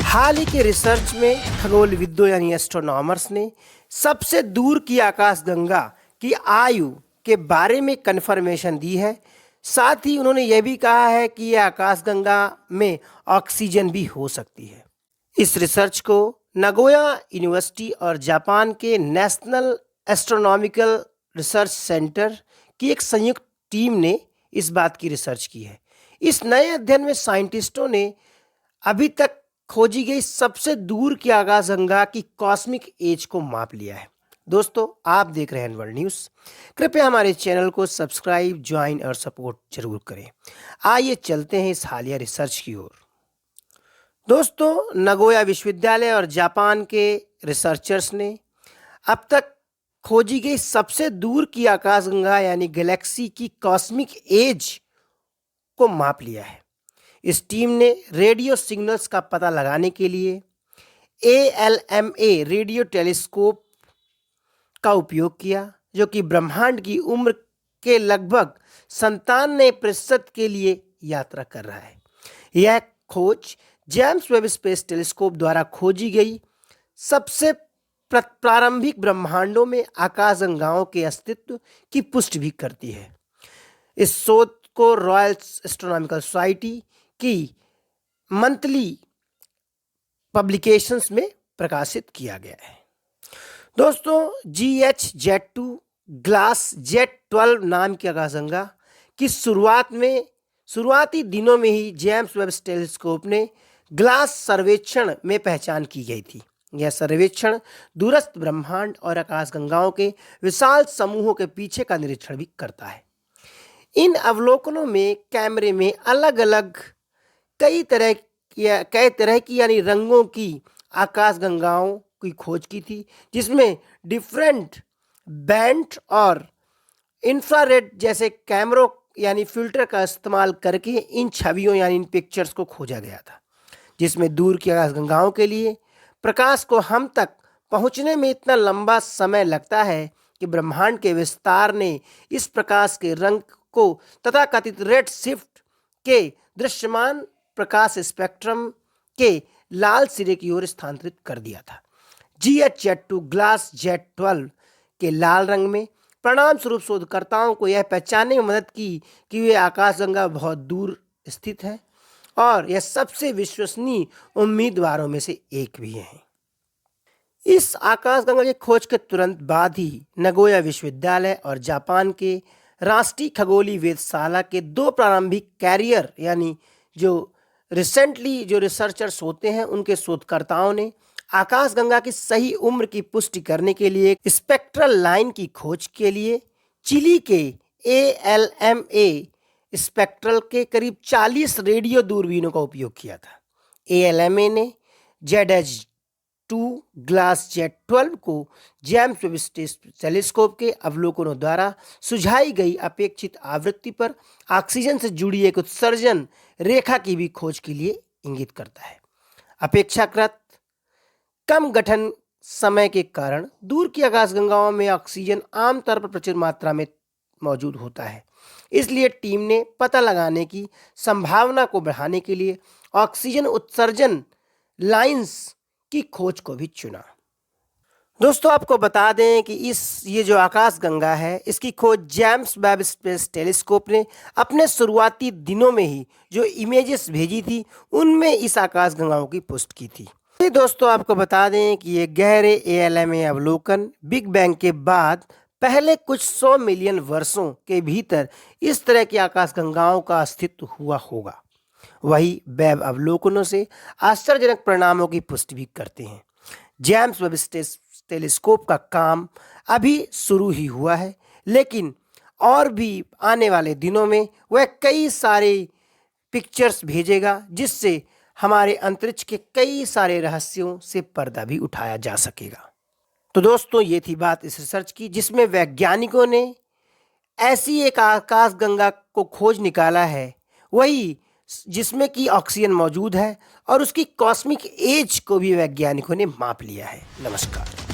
हाल ही के रिसर्च में खगोलविदों यानी एस्ट्रोनॉमर्स ने सबसे दूर की आकाशगंगा की आयु के बारे में कन्फर्मेशन दी है। साथ ही उन्होंने यह भी कहा है कि यह आकाशगंगा में ऑक्सीजन भी हो सकती है। इस रिसर्च को नगोया यूनिवर्सिटी और जापान के नेशनल एस्ट्रोनॉमिकल रिसर्च सेंटर की एक संयुक्त टीम ने इस बात की रिसर्च की है। इस नए अध्ययन में साइंटिस्टों ने अभी तक खोजी गई सबसे दूर की आकाशगंगा की कॉस्मिक एज को माप लिया है। दोस्तों, आप देख रहे हैं वर्ल्ड न्यूज़। कृपया हमारे चैनल को सब्सक्राइब, ज्वाइन और सपोर्ट जरूर करें। आइए चलते हैं इस हालिया रिसर्च की ओर। दोस्तों, नगोया विश्वविद्यालय और जापान के रिसर्चर्स ने अब तक खोजी गई सबसे दूर की आकाशगंगा यानी गैलेक्सी की कॉस्मिक एज को माप लिया है। इस टीम ने रेडियो सिग्नल्स का पता लगाने के लिए ALMA रेडियो टेलीस्कोप का उपयोग किया, जो कि ब्रह्मांड की उम्र के लगभग 97% के लिए यात्रा कर रहा है। यह खोज जेम्स वेब स्पेस टेलीस्कोप द्वारा खोजी गई सबसे प्रारंभिक ब्रह्मांडों में आकाशगंगाओं के अस्तित्व की पुष्टि भी करती है। इस शोध को रॉयल एस्ट्रोनॉमिकल सोसाइटी की मंथली पब्लिकेशंस में प्रकाशित किया गया है। दोस्तों, GHZ2 ग्लास Z12 नाम की आकाशगंगा की शुरुआती दिनों में ही जेम्स वेब टेलीस्कोप ने ग्लास सर्वेक्षण में पहचान की गई थी। यह सर्वेक्षण दूरस्थ ब्रह्मांड और आकाशगंगाओं के विशाल समूहों के पीछे का निरीक्षण भी करता है। इन अवलोकनों में कैमरे में अलग अलग कई तरह की यानी रंगों की आकाशगंगाओं की खोज की थी, जिसमें डिफरेंट बैंड और इंफ्रारेड जैसे कैमरों यानी फिल्टर का इस्तेमाल करके इन छवियों यानी इन पिक्चर्स को खोजा गया था, जिसमें दूर की आकाशगंगाओं के लिए प्रकाश को हम तक पहुंचने में इतना लंबा समय लगता है कि ब्रह्मांड के विस्तार ने इस प्रकाश के रंग को तथाकथित रेड शिफ्ट के दृश्यमान प्रकाश स्पेक्ट्रम के लाल सिरे की ओर स्थानांतरित कर दिया था। GHZ2 ग्लास Z12 के लाल रंग में परिणाम स्वरूप शोधकर्ताओं को यह पहचानने में मदद की कि वे आकाशगंगा बहुत दूर स्थित है और यह सबसे विश्वसनीय उम्मीदवारों में से एक भी है। इस आकाशगंगा की खोज के तुरंत बाद ही नगोया विश्वविद्यालय और जापान के राष्ट्रीय खगोलीय वेधशाला के 2 प्रारंभिक कैरियर यानी जो रिसर्चर्स होते हैं, उनके शोधकर्ताओं ने आकाशगंगा की सही उम्र की पुष्टि करने के लिए स्पेक्ट्रल लाइन की खोज के लिए चिली के ALMA स्पेक्ट्रल के करीब 40 रेडियो दूरबीनों का उपयोग किया था। ALMA ने ZH2 ग्लास Z12 को जेम्स वेब टेलीस्कोप के अवलोकनों द्वारा सुझाई गई अपेक्षित आवृत्ति पर ऑक्सीजन से जुड़ी एक उत्सर्जन रेखा की भी खोज के लिए इंगित करता है। अपेक्षाकृत कम गठन समय के कारण दूर की आकाशगंगाओं में ऑक्सीजन आमतौर पर प्रचुर मात्रा में मौजूद होता है। इसलिए टीम ने पता लगाने की संभावना को बढ़ाने के लिए ऑक्सीजन उत्सर्जन लाइंस की खोज को भी चुना। दोस्तों, आपको बता दें कि ये जो आकाशगंगा है, इसकी खोज जेम्स वेब स्पेस टेलीस्कोप ने अपने शुरुआती दिनों में ही जो इमेजेस भेजी थी, उनमें इस आकाशगंगाओं की पुष्टि की थी। दोस्तों, आपको बता दें कि ये गहरे ALMA अवलोकन बिग बैंग के बाद पहले कुछ 100 मिलियन वर्षों के भीतर इस तरह की आकाशगंगाओं का अस्तित्व हुआ होगा। वही वेब अवलोकनों से आश्चर्यजनक परिणामों की पुष्टि भी करते हैं। जेम्स वेब टेलीस्कोप का काम अभी शुरू ही हुआ है, लेकिन और भी आने वाले दिनों में वह कई सारे पिक्चर्स भेजेगा, जिससे हमारे अंतरिक्ष के कई सारे रहस्यों से पर्दा भी उठाया जा सकेगा। तो दोस्तों, ये थी बात इस रिसर्च की, जिसमें वैज्ञानिकों ने ऐसी एक आकाशगंगा को खोज निकाला है, वही जिसमें कि ऑक्सीजन मौजूद है, और उसकी कॉस्मिक एज को भी वैज्ञानिकों ने माप लिया है। नमस्कार।